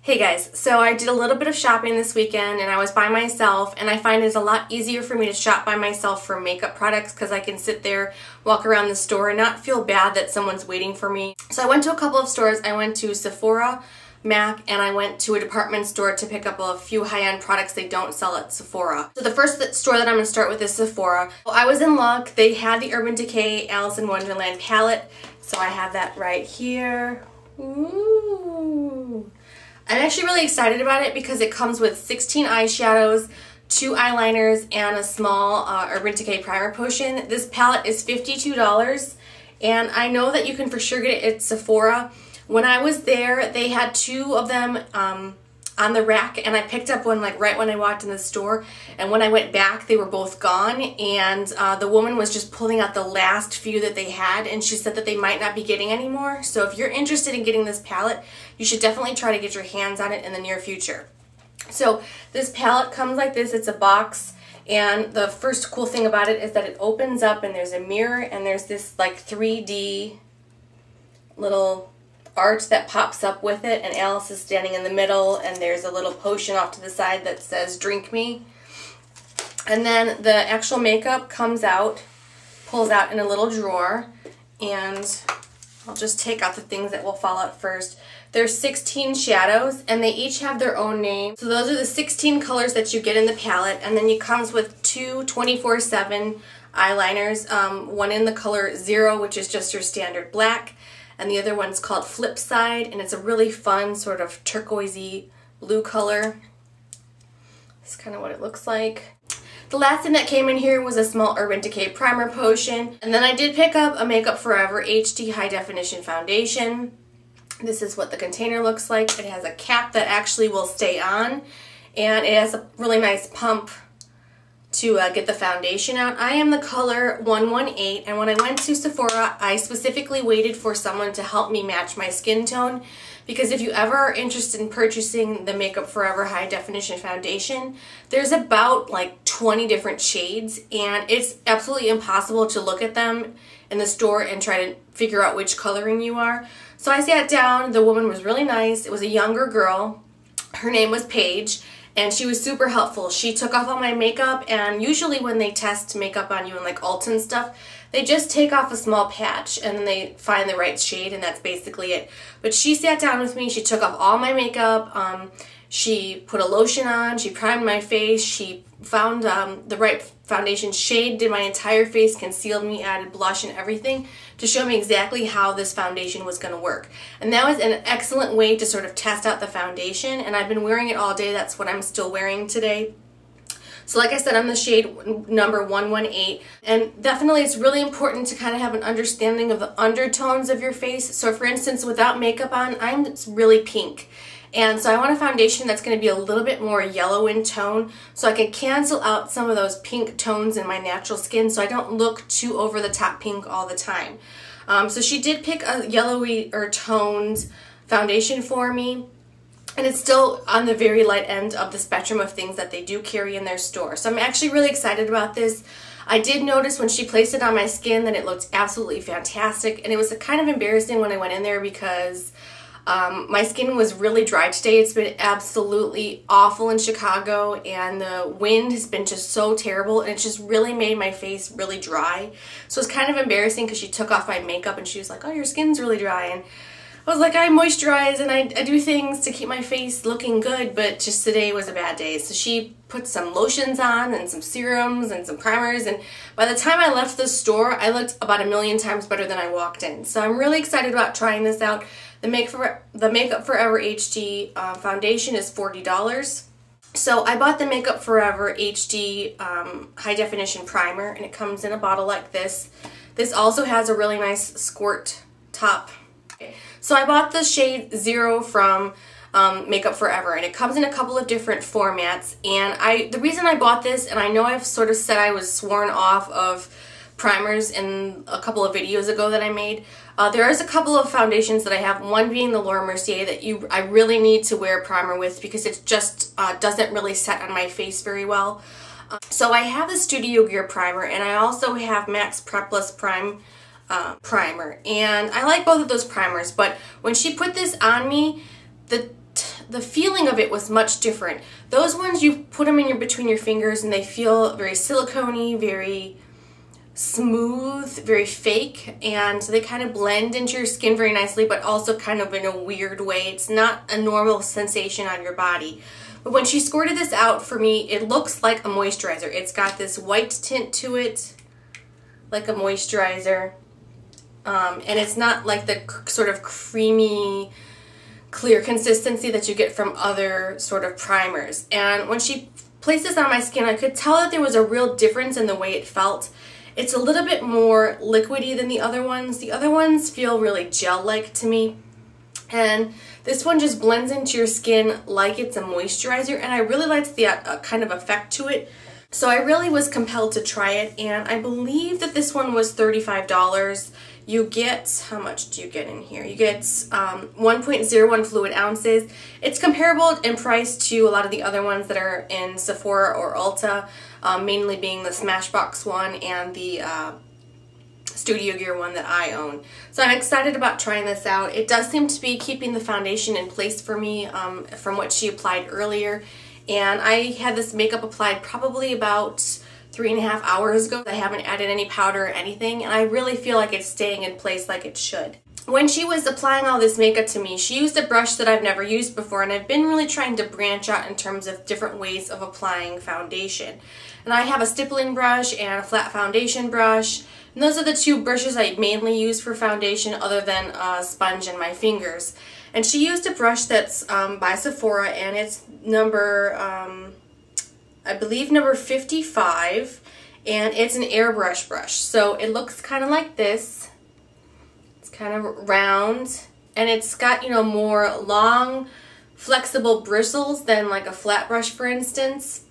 Hey guys, so I did a little bit of shopping this weekend and I was by myself, and I find it's a lot easier for me to shop by myself for makeup products because I can sit there, walk around the store and not feel bad that someone's waiting for me. So I went to a couple of stores. I went to Sephora, MAC, and I went to a department store to pick up a few high-end products they don't sell at Sephora. So the first store that I'm going to start with is Sephora. Well, I was in luck. They had the Urban Decay Alice in Wonderland palette, so I have that right here. Ooh. I'm actually really excited about it because it comes with 16 eyeshadows, 2 eyeliners, and a small Urban Decay primer potion. This palette is $52, and I know that you can for sure get it at Sephora. When I was there, they had 2 of them on the rack, and I picked up one like right when I walked in the store, and when I went back they were both gone, and the woman was just pulling out the last few that they had, and she said that they might not be getting any more. So if you're interested in getting this palette, you should definitely try to get your hands on it in the near future. So this palette comes like this. It's a box, and the first cool thing about it is that it opens up and there's a mirror and there's this like 3D little art that pops up with it, and Alice is standing in the middle, and there's a little potion off to the side that says drink me. And then the actual makeup comes out, pulls out in a little drawer, and I'll just take out the things that will fall out first. There's 16 shadows, and they each have their own name. So those are the 16 colors that you get in the palette, and then it comes with 2 24/7 eyeliners, one in the color 0, which is just your standard black, and the other one's called Flip Side, and it's a really fun sort of turquoisey blue color. That's kind of what it looks like. The last thing that came in here was a small Urban Decay primer potion, and then I did pick up a Makeup Forever HD High Definition Foundation. This is what the container looks like. It has a cap that actually will stay on, and it has a really nice pump to get the foundation out. I am the color 118, and when I went to Sephora, I specifically waited for someone to help me match my skin tone, because if you ever are interested in purchasing the Makeup Forever High Definition Foundation, there's about like 20 different shades, and it's absolutely impossible to look at them in the store and try to figure out which coloring you are. So I sat down. The woman was really nice. It was a younger girl. Her name was Paige, and she was super helpful. She took off all my makeup, and usually when they test makeup on you in like Ulta and stuff, they just take off a small patch and then they find the right shade, and that's basically it. But she sat down with me. She took off all my makeup. She put a lotion on. She primed my face. She found the right foundation shade, did my entire face, concealed me, added blush and everything to show me exactly how this foundation was going to work. And that was an excellent way to sort of test out the foundation, and I've been wearing it all day. That's what I'm still wearing today. So like I said, I'm the shade number 118, and definitely it's really important to kind of have an understanding of the undertones of your face. So for instance, without makeup on, I'm really pink. And so I want a foundation that's going to be a little bit more yellow in tone, so I can cancel out some of those pink tones in my natural skin so I don't look too over the top pink all the time. So she did pick a yellowy or toned foundation for me, and it's still on the very light end of the spectrum of things that they do carry in their store. So I'm actually really excited about this. I did notice when she placed it on my skin that it looked absolutely fantastic, and it was kind of embarrassing when I went in there because my skin was really dry today. It's been absolutely awful in Chicago, and the wind has been just so terrible, and it's just really made my face really dry. So it's kind of embarrassing because she took off my makeup and she was like, oh, your skin's really dry. And I was like, I moisturize and I do things to keep my face looking good, but just today was a bad day. So she put some lotions on and some serums and some primers, and by the time I left the store, I looked about 1,000,000 times better than I walked in. So I'm really excited about trying this out. The Makeup Forever HD foundation is $40. So I bought the Makeup Forever HD High Definition Primer, and it comes in a bottle like this. This also has a really nice squirt top. So I bought the shade 0 from Makeup Forever, and it comes in a couple of different formats. And the reason I bought this, and I know I've sort of said I was sworn off of primers in a couple of videos ago that I made. There is a couple of foundations that I have, one being the Laura Mercier that I really need to wear a primer with because it just doesn't really set on my face very well. So I have the Studio Gear primer, and I also have MAC's Prepless primer, and I like both of those primers, but when she put this on me, the the feeling of it was much different. Those ones, you put them in between your fingers and they feel very silicone-y, very smooth, very fake, and they kind of blend into your skin very nicely, but also kind of in a weird way. It's not a normal sensation on your body. But when she squirted this out for me, it looks like a moisturizer. It's got this white tint to it, like a moisturizer. And it's not like the sort of creamy, clear consistency that you get from other sort of primers. And when she placed this on my skin, I could tell that there was a real difference in the way it felt. It's a little bit more liquidy than the other ones. The other ones feel really gel-like to me. And this one just blends into your skin like it's a moisturizer, and I really liked the kind of effect to it. So I really was compelled to try it, and I believe that this one was $35. You get, how much do you get in here? You get 1.01 fluid ounces. It's comparable in price to a lot of the other ones that are in Sephora or Ulta, mainly being the Smashbox one and the Studio Gear one that I own. So I'm excited about trying this out. It does seem to be keeping the foundation in place for me from what she applied earlier. And I had this makeup applied probably about 3.5 hours ago. I haven't added any powder or anything, and I really feel like it's staying in place like it should. When she was applying all this makeup to me, she used a brush that I've never used before, and I've been really trying to branch out in terms of different ways of applying foundation. And I have a stippling brush and a flat foundation brush, and those are the two brushes I mainly use for foundation other than a sponge and my fingers. And she used a brush that's by Sephora, and it's number, I believe number 55, and it's an airbrush brush. So it looks kind of like this. It's kind of round, and it's got, you know, more long, flexible bristles than like a flat brush, for instance.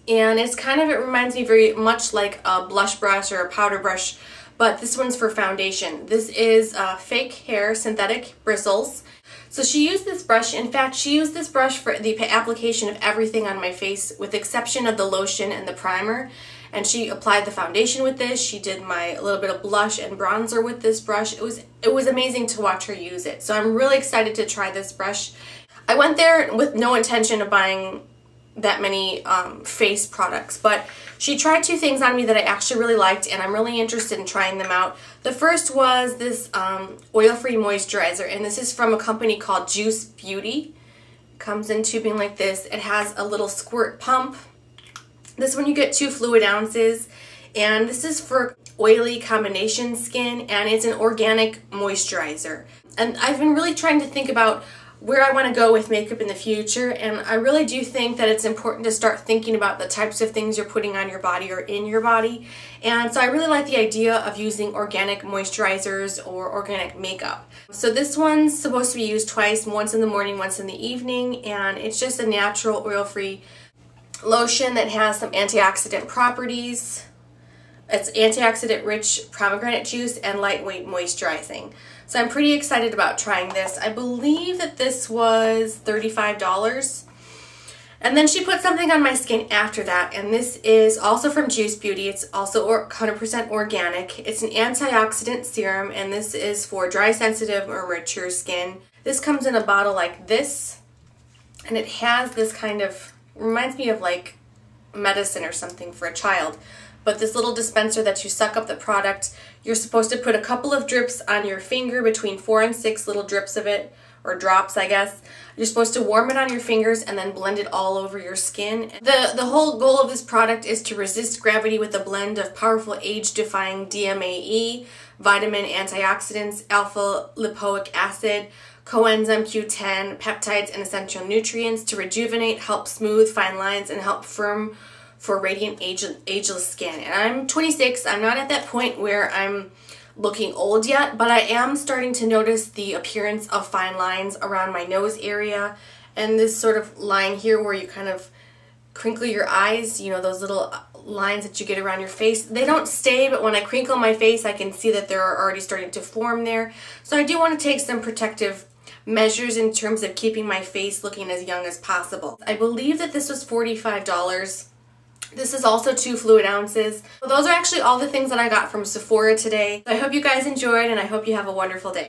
And it's kind of, it reminds me very much like a blush brush or a powder brush, but this one's for foundation. This is fake hair, synthetic bristles. So she used this brush, in fact, she used this brush for the application of everything on my face with the exception of the lotion and the primer. And she applied the foundation with this. She did my little bit of blush and bronzer with this brush. It was amazing to watch her use it. So I'm really excited to try this brush. I went there with no intention of buying that many face products, but she tried two things on me that I actually really liked, and I'm really interested in trying them out. The first was this oil-free moisturizer, and this is from a company called Juice Beauty. It comes in tubing like this. It has a little squirt pump. This one you get 2 fluid ounces, and this is for oily combination skin, and it's an organic moisturizer. And I've been really trying to think about where I want to go with makeup in the future, and I really do think that it's important to start thinking about the types of things you're putting on your body or in your body. And so I really like the idea of using organic moisturizers or organic makeup. So this one's supposed to be used twice, once in the morning, once in the evening, and it's just a natural oil-free lotion that has some antioxidant properties. It's antioxidant-rich pomegranate juice and lightweight moisturizing. So I'm pretty excited about trying this. I believe that this was $35. And then she put something on my skin after that, and this is also from Juice Beauty. It's also 100% organic. It's an antioxidant serum, and this is for dry, sensitive, or mature skin. This comes in a bottle like this, and it has this kind of, reminds me of like medicine or something for a child. But this little dispenser that you suck up the product, you're supposed to put a couple of drips on your finger, between 4 and 6 little drips of it, or drops I guess. You're supposed to warm it on your fingers and then blend it all over your skin. The whole goal of this product is to resist gravity with a blend of powerful age-defying DMAE, vitamin antioxidants, alpha lipoic acid, coenzyme Q10, peptides, and essential nutrients to rejuvenate, help smooth fine lines, and help firm for radiant ageless skin. And I'm 26. I'm not at that point where I'm looking old yet, but I am starting to notice the appearance of fine lines around my nose area and this sort of line here where you kind of crinkle your eyes, you know, those little lines that you get around your face. They don't stay, but when I crinkle my face, I can see that they're already starting to form there. So I do want to take some protective measures in terms of keeping my face looking as young as possible. I believe that this was $45. This is also 2 fluid ounces. So those are actually all the things that I got from Sephora today. I hope you guys enjoyed, and I hope you have a wonderful day.